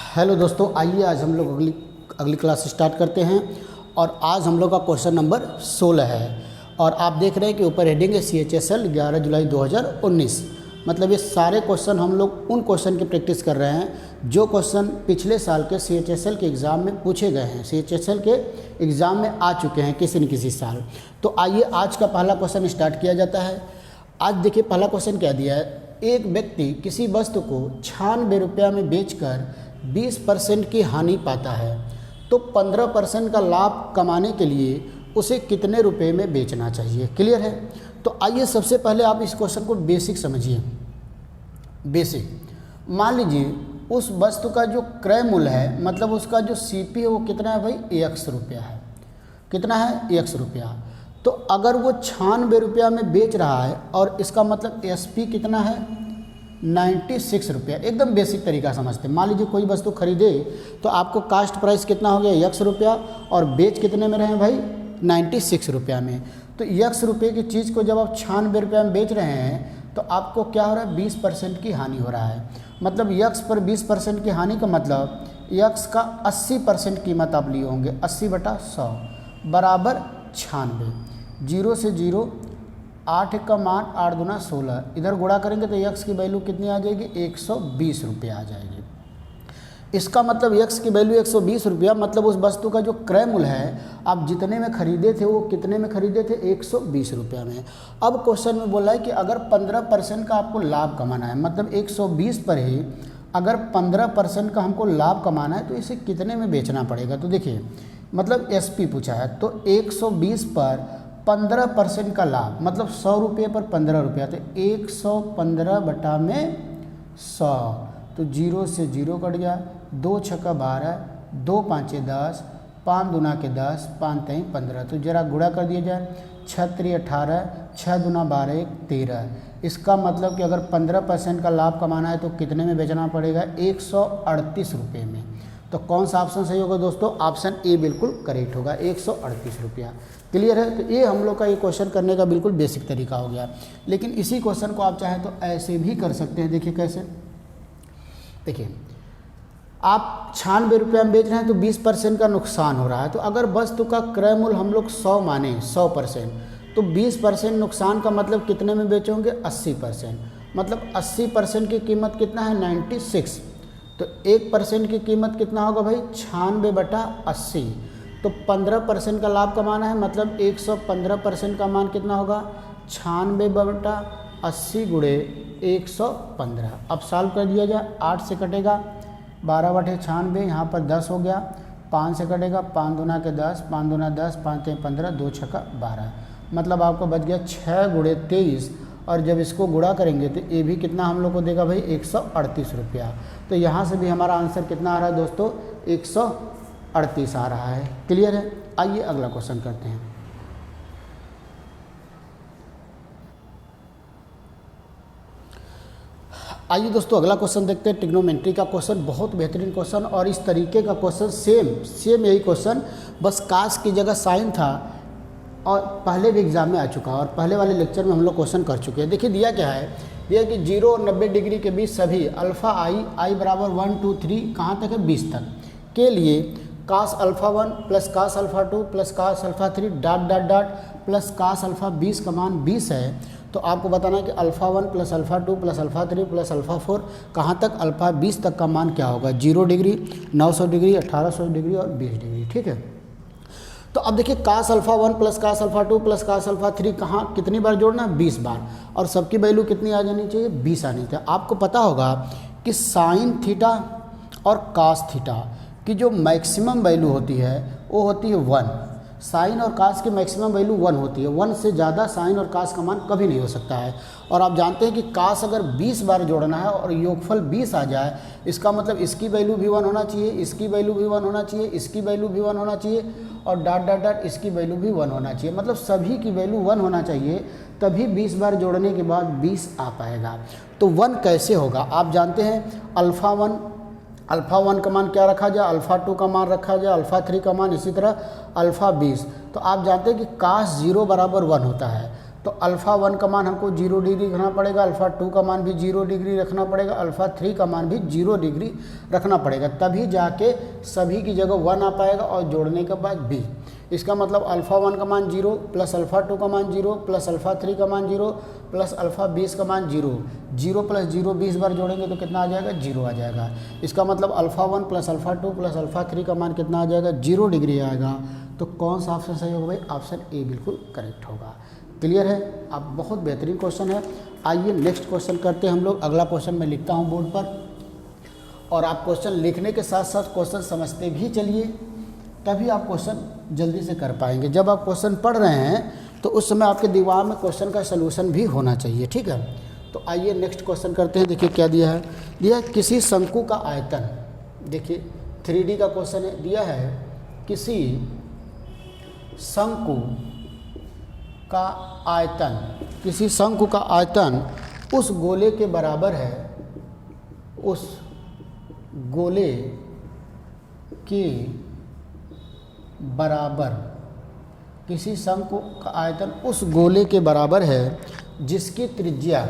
Hello दोस्तों, आइए आज हम लोग अगली क्लास स्टार्ट करते हैं। और आज हम लोग का क्वेश्चन नंबर 16 है और आप देख रहे हैं कि ऊपर हेडिंग है CHSL 11 जुलाई 2019। मतलब ये सारे क्वेश्चन हम लोग उन क्वेश्चन की प्रैक्टिस कर रहे हैं जो क्वेश्चन पिछले साल के CHSL के एग्ज़ाम में पूछे गए हैं, CHSL के एग्ज़ाम में आ चुके हैं किसी न किसी साल। तो आइए आज का पहला क्वेश्चन स्टार्ट किया जाता है। आज देखिए पहला क्वेश्चन क्या दिया है। एक व्यक्ति किसी वस्तु को 96 रुपया में बेचकर 20% की हानि पाता है, तो 15% का लाभ कमाने के लिए उसे कितने रुपए में बेचना चाहिए। क्लियर है। तो आइए सबसे पहले आप इस क्वेश्चन को बेसिक समझिए। बेसिक, मान लीजिए उस वस्तु का जो क्रय मूल्य है, मतलब उसका जो CP है वो कितना है भाई, X रुपया है। कितना है, X रुपया। तो अगर वो 96 रुपया में बेच रहा है और इसका मतलब SP कितना है, 96 रुपया। एकदम बेसिक तरीका समझते हैं। मान लीजिए कोई वस्तु खरीदे तो आपको कास्ट प्राइस कितना हो गया, X रुपया, और बेच कितने में रहे हैं भाई, 96 रुपया में। तो X रुपये की चीज़ को जब आप 96 रुपया में बेच रहे हैं तो आपको क्या हो रहा है, 20% की हानि हो रहा है। मतलब X पर 20% की हानि का मतलब X का 80% कीमत आप लिए होंगे, 80/100 बराबर 96। 0 से 0, 8 का मान 8 दूना 16, इधर गुणा करेंगे तो X की वैल्यू कितनी आ जाएगी, 120 रुपया आ जाएगी। इसका मतलब X की वैल्यू 120 रुपया, मतलब उस वस्तु का जो क्रय मूल्य है आप जितने में खरीदे थे वो कितने में खरीदे थे, 120 रुपया में। अब क्वेश्चन में बोला है कि अगर 15% का आपको लाभ कमाना है, मतलब 120 पर ही अगर 15% का हमको लाभ कमाना है तो इसे कितने में बेचना पड़ेगा। तो देखिए मतलब SP पूछा है, तो 120 पर 15% का लाभ मतलब 100 रुपये पर 15 रुपया, तो 115/100। तो 0 से 0 कट गया, 2 छक्का 12, 2 पाँचे 10, 5 दूना के 10, 5 तेई 15। तो जरा गुणा कर दिया जाए, 6 त्रि 18, 6 दूना 12, 13। इसका मतलब कि अगर 15% का लाभ कमाना है तो कितने में बेचना पड़ेगा, 138 रुपये में। तो कौन सा ऑप्शन सही होगा दोस्तों, ऑप्शन ए बिल्कुल करेक्ट होगा, 138 रुपया। क्लियर है। तो ये हम लोग का ये क्वेश्चन करने का बिल्कुल बेसिक तरीका हो गया। लेकिन इसी क्वेश्चन को आप चाहें तो ऐसे भी कर सकते हैं। देखिए कैसे, देखिए आप 96 रुपया में बेच रहे हैं तो 20% का नुकसान हो रहा है। तो अगर वस्तु का क्रय मूल्य हम लोग 100 माने, 100%, तो 20% नुकसान का मतलब कितने में बेचोगे, 80%। मतलब 80% की कीमत कितना है, 96। तो 1% की कीमत कितना होगा भाई, 96/80। तो 15% का लाभ कमाना है, मतलब 115% का मान कितना होगा, 96/80 गुणे 115। अब सॉल्व कर दिया जाए, 8 से कटेगा 12/96, यहाँ पर 10 हो गया, 5 से कटेगा 5 दूना के 10, 5 दूना 10, 5 तेई 15, 2 छक्का 12। मतलब आपको बच गया 6 गुणे 23। और जब इसको गुणा करेंगे तो ये भी कितना हम लोग को देगा भाई, 138 रुपया। तो यहाँ से भी हमारा आंसर कितना आ रहा है दोस्तों, 138 आ रहा है। क्लियर है। आइए अगला क्वेश्चन करते हैं। आइए दोस्तों अगला क्वेश्चन देखते हैं। ट्रिग्नोमेट्री का क्वेश्चन, बहुत बेहतरीन क्वेश्चन। और इस तरीके का क्वेश्चन सेम यही क्वेश्चन, बस कास की जगह साइन था और पहले भी एग्जाम में आ चुका है और पहले वाले लेक्चर में हम लोग क्वेश्चन कर चुके हैं। देखिए दिया क्या है, दिया कि 0 और 90 डिग्री के बीच सभी अल्फ़ा i बराबर 1 2 3 कहाँ तक है, 20 तक के लिए cos alpha 1 plus cos alpha 2 plus cos alpha 3 dot dot dot plus cos alpha 20 का मान 20 है। तो आपको बताना है कि alpha 1 plus alpha 2 plus alpha 3 plus alpha 4 कहाँ तक, अल्फ़ा 20 तक का मान क्या होगा, 0 डिग्री, 900 डिग्री, 1800 डिग्री और 20 डिग्री। ठीक है। तो अब देखिए cos alpha 1 plus cos alpha 2 plus cos alpha 3 कहाँ कितनी बार जोड़ना है, 20 बार। और सबकी वैल्यू कितनी आ जानी चाहिए, 20 आनी चाहिए। आपको पता होगा कि साइन थीटा और कास थीटा की जो मैक्सिमम वैल्यू होती है वो होती है 1। साइन और कास की मैक्सिमम वैल्यू 1 होती है। 1 से ज़्यादा साइन और कास का मान कभी नहीं हो सकता है। और आप जानते हैं कि कास अगर 20 बार जोड़ना है और योगफल 20 आ जाए, इसका मतलब इसकी वैल्यू भी 1 होना चाहिए, इसकी वैल्यू भी 1 होना चाहिए, इसकी वैल्यू भी 1 होना चाहिए और डॉट डॉट डॉट इसकी वैल्यू भी 1 होना चाहिए। मतलब सभी की वैल्यू 1 होना चाहिए, तभी 20 बार जोड़ने के बाद 20 आ पाएगा। तो 1 कैसे होगा, आप जानते हैं अल्फ़ा 1 का मान क्या रखा जाए, अल्फ़ा 2 का मान रखा जाए, अल्फ़ा 3 का मान, इसी तरह अल्फ़ा 20। तो आप जानते हैं कि कास 0 बराबर 1 होता है। तो अल्फ़ा 1 का मान हमको 0 डिग्री रखना पड़ेगा, अल्फ़ा 2 का मान भी 0 डिग्री रखना पड़ेगा, अल्फ़ा 3 का मान भी 0 डिग्री रखना पड़ेगा, तभी जाके सभी की जगह 1 आ पाएगा और जोड़ने के बाद b। इसका मतलब अल्फ़ा 1 का मान 0 प्लस अल्फ़ा 2 का मान 0 प्लस अल्फ़ा 3 का मान 0 प्लस अल्फ़ा 20 का मान 0, 0 प्लस 0 20 बार जोड़ेंगे तो कितना आ जाएगा, 0 आ जाएगा। इसका मतलब alpha 1 plus alpha 2 plus alpha 3 का मान कितना आ जाएगा, 0 डिग्री आएगा। तो कौन सा ऑप्शन सही होगा भाई, ऑप्शन ए बिल्कुल करेक्ट होगा। क्लियर है, अब बहुत बेहतरीन क्वेश्चन है। आइए नेक्स्ट क्वेश्चन करते हैं हम लोग। अगला क्वेश्चन मैं लिखता हूँ बोर्ड पर, और आप क्वेश्चन लिखने के साथ साथ क्वेश्चन समझते भी चलिए, तभी आप क्वेश्चन जल्दी से कर पाएंगे। जब आप क्वेश्चन पढ़ रहे हैं तो उस समय आपके दिमाग में क्वेश्चन का सलूशन भी होना चाहिए, ठीक है। तो आइए नेक्स्ट क्वेश्चन करते हैं। देखिए क्या दिया है, दिया है किसी शंकु का आयतन, देखिए 3D का क्वेश्चन है, दिया है किसी शंकु का आयतन, किसी शंकु का आयतन उस गोले के बराबर है, उस गोले के बराबर, किसी शंकु का आयतन उस गोले के बराबर है जिसकी त्रिज्या,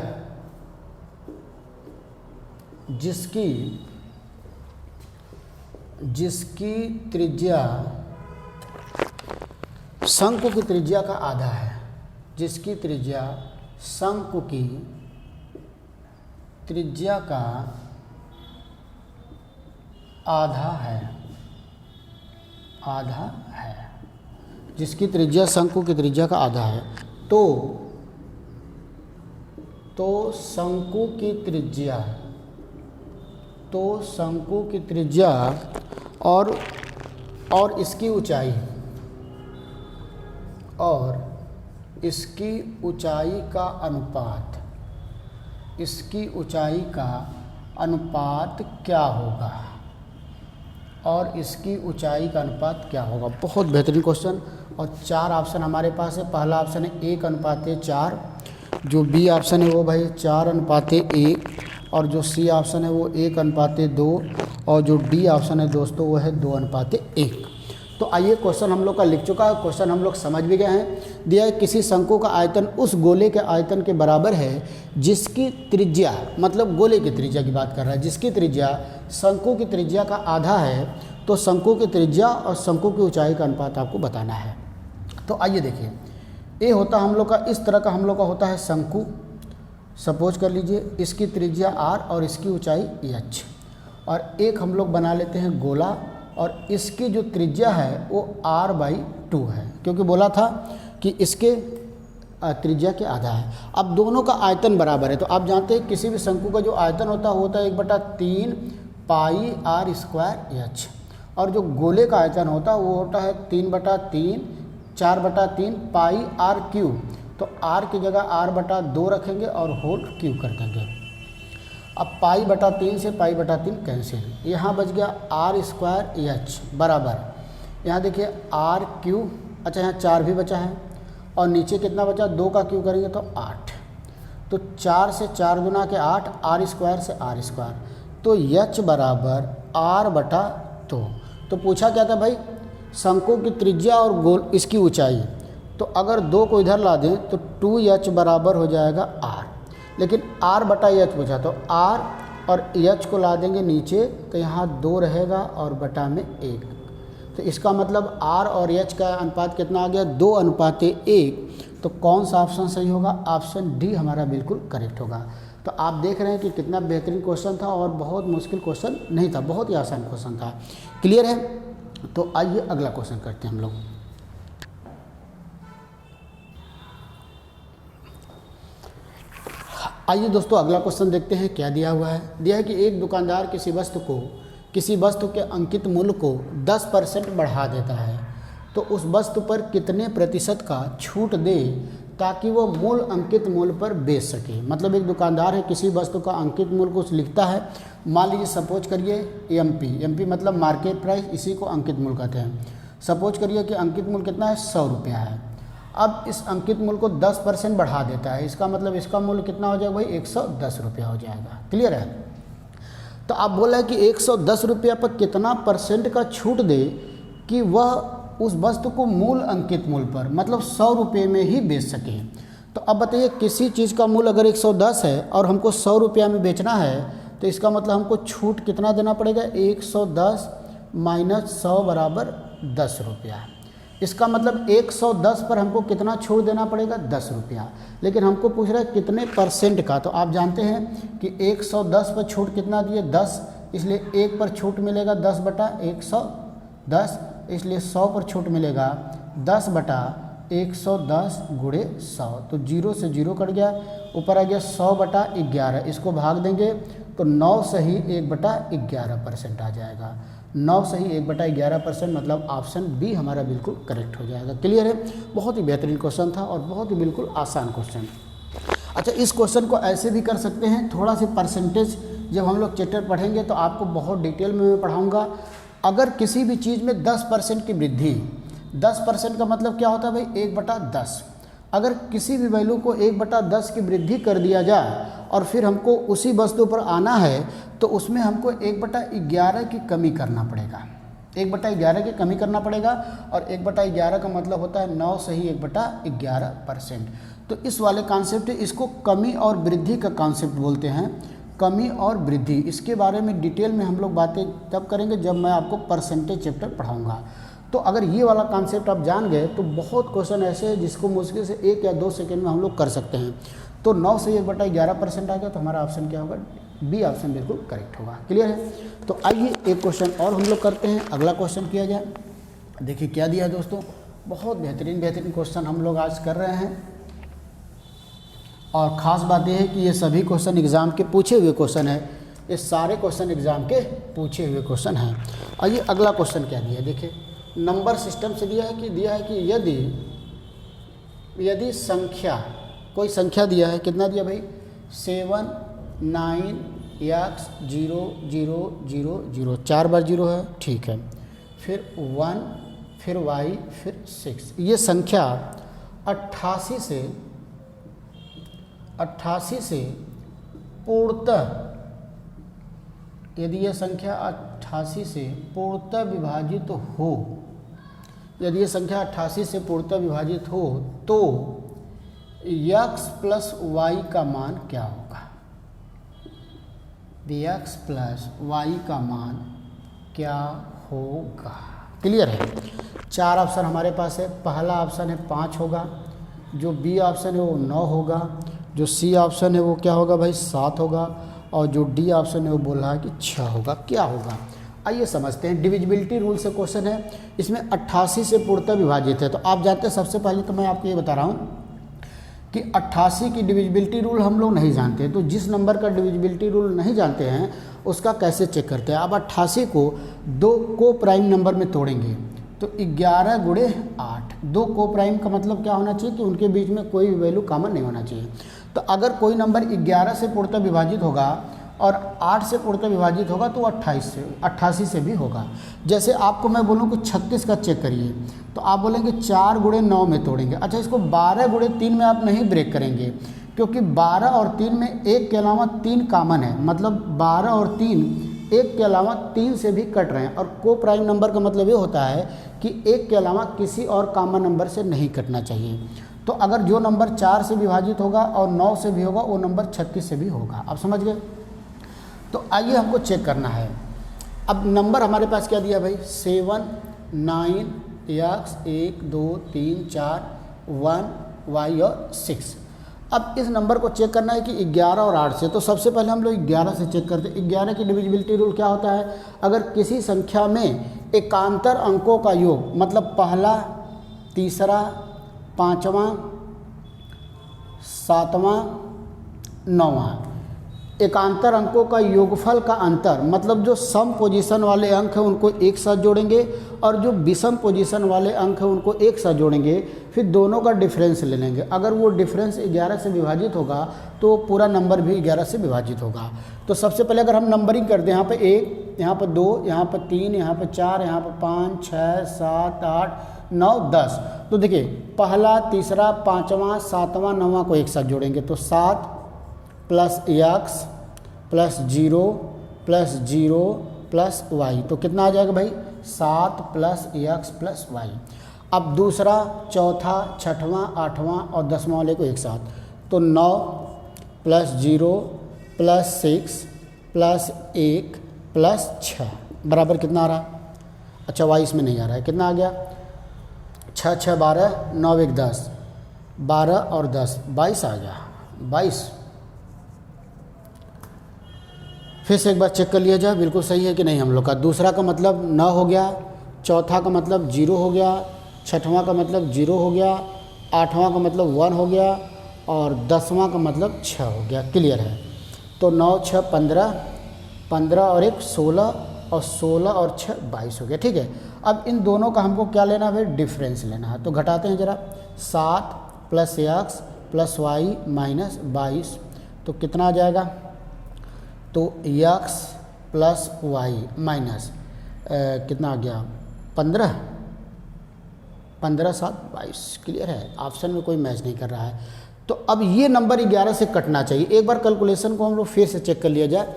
जिसकी त्रिज्या शंकु की त्रिज्या का आधा है, जिसकी त्रिज्या शंकु की त्रिज्या का आधा है, जिसकी त्रिज्या शंकु की त्रिज्या का आधा है। तो शंकु की त्रिज्या और इसकी ऊंचाई, और इसकी ऊंचाई का अनुपात क्या होगा, और इसकी ऊंचाई का अनुपात क्या होगा। बहुत बेहतरीन क्वेश्चन, और 4 ऑप्शन हमारे पास है। पहला ऑप्शन है 1:4, जो बी ऑप्शन है वो भाई 4:1, और जो सी ऑप्शन है वो 1:2, और जो डी ऑप्शन है दोस्तों वो है 2:1। तो आइए क्वेश्चन हम लोग का लिख चुका है, क्वेश्चन हम लोग समझ भी गए हैं। दिया है किसी शंकु का आयतन उस गोले के आयतन के बराबर है जिसकी त्रिज्या, मतलब गोले की त्रिज्या की बात कर रहा है, जिसकी त्रिज्या शंकु की त्रिज्या का आधा है। तो शंकु की त्रिज्या और शंकु की ऊंचाई का अनुपात आपको बताना है। तो आइए देखिए, ये होता हम लोग का, इस तरह का हम लोग का होता है शंकु। सपोज कर लीजिए इसकी त्रिज्या r और इसकी ऊंचाई h, और एक हम लोग बना लेते हैं गोला, और इसकी जो त्रिज्या है वो r/2 है, क्योंकि बोला था कि इसके त्रिज्या के आधा है। अब दोनों का आयतन बराबर है, तो आप जानते हैं किसी भी शंकु का जो आयतन होता है 1/3 पाई r² h, और जो गोले का आयतन होता है वो होता है 3/3 4/3 पाई r³। तो r की जगह r/2 रखेंगे और होल क्यूब कर देंगे। अब पाई/3 से पाई/3 कैंसिल, यहाँ बच गया r² h बराबर, यहाँ देखिए r³, अच्छा यहाँ 4 भी बचा है, और नीचे कितना बचा, 2 का क्यूब करेंगे तो 8, तो 4 से 4 गुना के 8, r² से r², तो h बराबर r/2। तो पूछा क्या था भाई, शंकु की त्रिज्या और गोल इसकी ऊंचाई, तो अगर 2 को इधर ला दें तो 2h बराबर हो जाएगा r, लेकिन r/h पूछा, तो r और h को ला देंगे नीचे तो यहाँ 2 रहेगा और बटा में 1, तो इसका मतलब r और h का अनुपात कितना आ गया, 2:1। तो कौन सा ऑप्शन सही होगा, ऑप्शन डी हमारा बिल्कुल करेक्ट होगा। तो आप देख रहे हैं कि कितना बेहतरीन क्वेश्चन था, और बहुत मुश्किल क्वेश्चन नहीं था, बहुत ही आसान क्वेश्चन था। क्लियर है, तो आइए अगला क्वेश्चन करते हैं हम लोग। आइए दोस्तों अगला क्वेश्चन देखते हैं क्या दिया हुआ है। दिया है कि एक दुकानदार किसी वस्तु के अंकित मूल्य को 10% बढ़ा देता है, तो उस वस्तु पर कितने प्रतिशत का छूट दे ताकि वो मूल अंकित मूल्य पर बेच सके। मतलब एक दुकानदार है, किसी वस्तु का अंकित मूल्य कुछ लिखता है, मान लीजिए सपोज करिए एमपी मतलब मार्केट प्राइस, इसी को अंकित मूल्य कहते हैं। सपोज करिए कि अंकित मूल्य कितना है, 100 रुपया है। अब इस अंकित मूल्य को 10% बढ़ा देता है, इसका मतलब इसका मूल्य कितना हो जाएगा भाई, 110 रुपया हो जाएगा। क्लियर है, तो आप बोल रहे हैं कि 110 रुपया पर कितना परसेंट का छूट दे कि वह उस वस्तु को मूल अंकित मूल्य पर, मतलब 100 रुपये में ही बेच सके। तो अब बताइए किसी चीज़ का मूल्य अगर 110 है और हमको 100 रुपया में बेचना है तो इसका मतलब हमको छूट कितना देना पड़ेगा, 110 माइनस 100 बराबर 10 रुपया। इसका मतलब 110 पर हमको कितना छूट देना पड़ेगा, 10 रुपया। लेकिन हमको पूछ रहा है कितने परसेंट का, तो आप जानते हैं कि 110 पर छूट कितना दिए, 10, इसलिए 1 पर छूट मिलेगा 10 बटा 110, इसलिए 100 पर छूट मिलेगा 10 बटा 110 गुणे 100। तो 0 से 0 कट गया, ऊपर आ गया 100 बटा 11, इसको भाग देंगे तो 9 सही 1 बटा 11% आ जाएगा। 9 सही 1 बटा 11%, मतलब ऑप्शन बी हमारा बिल्कुल करेक्ट हो जाएगा। क्लियर है? बहुत ही बेहतरीन क्वेश्चन था और बहुत ही बिल्कुल आसान क्वेश्चन। अच्छा, इस क्वेश्चन को ऐसे भी कर सकते हैं, थोड़ा सी परसेंटेज जब हम लोग चैप्टर पढ़ेंगे तो आपको बहुत डिटेल में मैं पढ़ाऊँगा। अगर किसी भी चीज़ में 10% की वृद्धि, 10% का मतलब क्या होता है भाई, 1/10। अगर किसी भी वैल्यू को 1/10 की वृद्धि कर दिया जाए और फिर हमको उसी वस्तु पर आना है तो उसमें हमको 1/11 की कमी करना पड़ेगा, 1/11 की कमी करना पड़ेगा। और 1/11 का मतलब होता है 9 सही 1/11%। तो इस वाले कॉन्सेप्ट, इसको कमी और वृद्धि का कॉन्सेप्ट बोलते हैं, कमी और वृद्धि। इसके बारे में डिटेल में हम लोग बातें तब करेंगे जब मैं आपको परसेंटेज चैप्टर पढ़ाऊँगा। तो अगर ये वाला कॉन्सेप्ट आप जान गए तो बहुत क्वेश्चन ऐसे हैं जिसको मुश्किल से 1 या 2 सेकंड में हम लोग कर सकते हैं। तो 9 से 1/11% आ गया, तो हमारा ऑप्शन क्या होगा, बी ऑप्शन बिल्कुल करेक्ट होगा। क्लियर है? तो आइए एक क्वेश्चन और हम लोग करते हैं, अगला क्वेश्चन किया जाए। देखिए क्या दिया है दोस्तों, बहुत बेहतरीन क्वेश्चन हम लोग आज कर रहे हैं। और ख़ास बात यह है कि ये सभी क्वेश्चन एग्ज़ाम के पूछे हुए क्वेश्चन है, ये सारे क्वेश्चन एग्ज़ाम के पूछे हुए क्वेश्चन हैं। आइए अगला क्वेश्चन क्या दिया है, देखिए नंबर सिस्टम से दिया है कि यदि संख्या, कोई संख्या दिया है, कितना दिया भाई, 7 9 x 0 0 0 0, 4 बार 0 है, ठीक है, फिर 1, फिर y, फिर 6। ये संख्या 88 से पूर्णतः, यदि यह संख्या 88 से पूर्णतः विभाजित हो, यदि यह संख्या 88 से पूर्णतः विभाजित हो तो x प्लस y का मान क्या होगा, x प्लस y का मान क्या होगा। क्लियर है? 4 ऑप्शन हमारे पास है। पहला ऑप्शन है 5 होगा, जो बी ऑप्शन है वो 9 होगा, जो सी ऑप्शन है वो क्या होगा भाई, 7 होगा, और जो डी ऑप्शन है वो बोल रहा है कि 6 होगा। क्या होगा, आइए समझते हैं। डिविजिबिलिटी रूल से क्वेश्चन है, इसमें 88 से पूर्णतः विभाजित है। तो आप जानते हैं, सबसे पहले तो मैं आपको ये बता रहा हूँ कि 88 की डिविजिबिलिटी रूल हम लोग नहीं जानते। तो जिस नंबर का डिविजिबिलिटी रूल नहीं जानते हैं उसका कैसे चेक करते हैं। अब 88 को 2 को प्राइम नंबर में तोड़ेंगे तो 11 गुणे 8, 2 को प्राइम का मतलब क्या होना चाहिए कि उनके बीच में कोई वैल्यू कॉमन नहीं होना चाहिए। तो अगर कोई नंबर 11 से पूर्णतः विभाजित होगा और 8 से पूर्णतः विभाजित होगा तो 88 से भी होगा। जैसे आपको मैं बोलूँ कि 36 का चेक करिए, तो आप बोलेंगे 4 गुणे 9 में तोड़ेंगे। अच्छा, इसको 12 गुणे 3 में आप नहीं ब्रेक करेंगे, क्योंकि 12 और 3 में 1 के अलावा 3 कॉमन है, मतलब 12 और 3 1 के अलावा 3 से भी कट रहे हैं। और को प्राइम नंबर का मतलब ये होता है कि 1 के अलावा किसी और कॉमन नंबर से नहीं कटना चाहिए। तो अगर जो नंबर 4 से विभाजित होगा और 9 से भी होगा वो नंबर 36 से भी होगा। आप समझ गए? तो आइए हमको चेक करना है। अब नंबर हमारे पास क्या दिया भाई, 7 9 x 1 2 3 4 1 y और 6। अब इस नंबर को चेक करना है कि 11 और 8 से। तो सबसे पहले हम लोग 11 से चेक करते हैं। 11 की डिविजिबिलिटी रूल क्या होता है, अगर किसी संख्या में एकांतर अंकों का योग, मतलब पहला, तीसरा, पाँचवां, सातवां, नौवां, एकांतर अंकों का योगफल का अंतर, मतलब जो सम पोजीशन वाले अंक हैं उनको एक साथ जोड़ेंगे और जो विषम पोजीशन वाले अंक हैं उनको एक साथ जोड़ेंगे, फिर दोनों का डिफरेंस ले लेंगे। अगर वो डिफरेंस 11 से विभाजित होगा तो पूरा नंबर भी 11 से विभाजित होगा। तो सबसे पहले अगर हम नंबरिंग करते हैं, यहाँ पे 1, यहाँ पर 2, यहाँ पर 3, यहाँ पर 4, यहाँ पर 5, 6, 7, 8, 9, 10। तो देखिए पहला, तीसरा, पाँचवां, सातवां, नौवां को एक साथ जोड़ेंगे तो 7 plus x plus 0 plus 0 plus y, तो कितना आ जाएगा भाई, 7 प्लस x प्लस y। अब दूसरा, चौथा, छठवां, आठवां और 10वां वाले को एक साथ, तो 9 + 0 + 6 + 1 + 6 बराबर कितना आ रहा? अच्छा y इसमें नहीं आ रहा है, कितना आ गया? 6 6 12, 9 1 10, 12 और 10 22 आ गया, 22। फिर से एक बार चेक कर लिया जाए बिल्कुल सही है कि नहीं हम लोग का। दूसरा का मतलब 9 हो गया, चौथा का मतलब 0 हो गया, छठवां का मतलब 0 हो गया, आठवां का मतलब 1 हो गया और 10वां का मतलब 6 हो गया। क्लियर है? तो 9 6 15, 15 और 1 16 और 16 और 6 22 हो गया। ठीक है, अब इन दोनों का हमको क्या लेना है? डिफरेंस लेना है। तो घटाते हैं ज़रा, 7 + x + y - 22, तो कितना आ जाएगा? तो x + y माइनस कितना आ गया? 15, 15 7 22। क्लियर है? ऑप्शन में कोई मैच नहीं कर रहा है। तो अब ये नंबर 11 से कटना चाहिए। एक बार कैलकुलेशन को हम लोग फिर से चेक कर लिया जाए।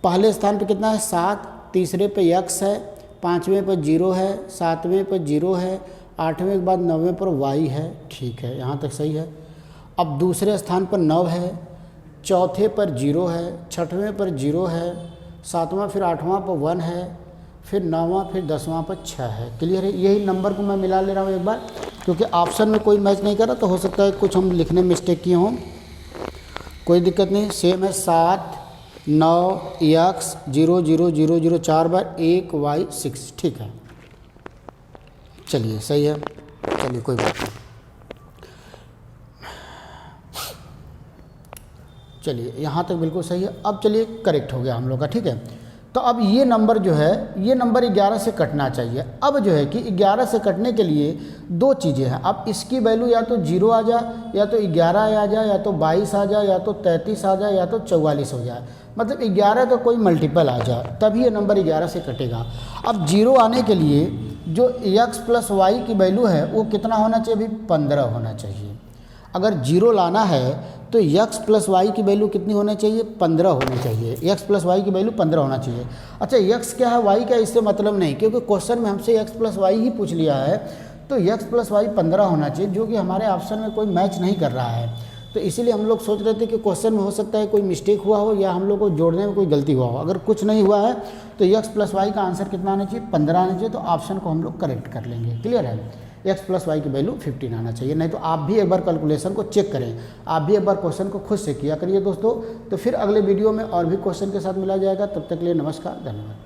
पहले स्थान पे कितना है? 7, तीसरे पे x है, पाँचवें पर 0 है, सातवें पर 0 है, आठवें के बाद 9वें पर y है। ठीक है, यहाँ तक सही है। अब दूसरे स्थान पर 9 है, चौथे पर 0 है, छठवें पर 0 है, सातवां फिर आठवां पर 1 है, फिर 9वां फिर 10वां पर 6 है। क्लियर है? यही नंबर को मैं मिला ले रहा हूँ एक बार, क्योंकि ऑप्शन में कोई मैच नहीं कर रहा, तो हो सकता है कुछ हम लिखने में मिस्टेक किए हों, कोई दिक्कत नहीं। सेम है, 7 9 x 0 0 0 0 4 बार 1 y 6। ठीक है, चलिए सही है, चलिए कोई बात नहीं। चलिए यहाँ तक बिल्कुल सही है। अब चलिए करेक्ट हो गया हम लोग का। ठीक है, तो अब ये नंबर जो है, ये नंबर 11 से कटना चाहिए। अब जो है कि 11 से कटने के लिए दो चीज़ें हैं। अब इसकी वैल्यू या तो 0 आ जाए, या तो 11 आ जाए, या तो 22 आ जाए, या तो 33 आ जाए, या तो 44 हो जाए। मतलब 11 का कोई मल्टीपल आ जाए, तभी ये नंबर 11 से कटेगा। अब 0 आने के लिए जो x + y की वैल्यू है वो कितना होना चाहिए? अभी 15 होना चाहिए। अगर 0 लाना है तो x + y की वैल्यू कितनी होनी चाहिए? 15 होनी चाहिए। x + y की वैल्यू 15 होना चाहिए। अच्छा, x क्या है y क्या, इससे मतलब नहीं, क्योंकि क्वेश्चन में हमसे x + y ही पूछ लिया है, तो x + y 15 होना चाहिए, जो कि हमारे ऑप्शन में कोई मैच नहीं कर रहा है। तो इसीलिए हम लोग सोच रहे थे कि क्वेश्चन में हो सकता है कोई मिस्टेक हुआ हो, या हम लोग को जोड़ने में कोई गलती हुआ हो। अगर कुछ नहीं हुआ है तो x + y का आंसर कितना आना चाहिए? 15 आना चाहिए। तो ऑप्शन को हम लोग करेक्ट कर लेंगे। क्लियर है? x + y की वैल्यू 15 आना चाहिए। नहीं तो आप भी एक बार कैलकुलेशन को चेक करें, आप भी एक बार क्वेश्चन को खुद से किया करिए दोस्तों। तो फिर अगले वीडियो में और भी क्वेश्चन के साथ मिला जाएगा। तब तक के लिए नमस्कार, धन्यवाद।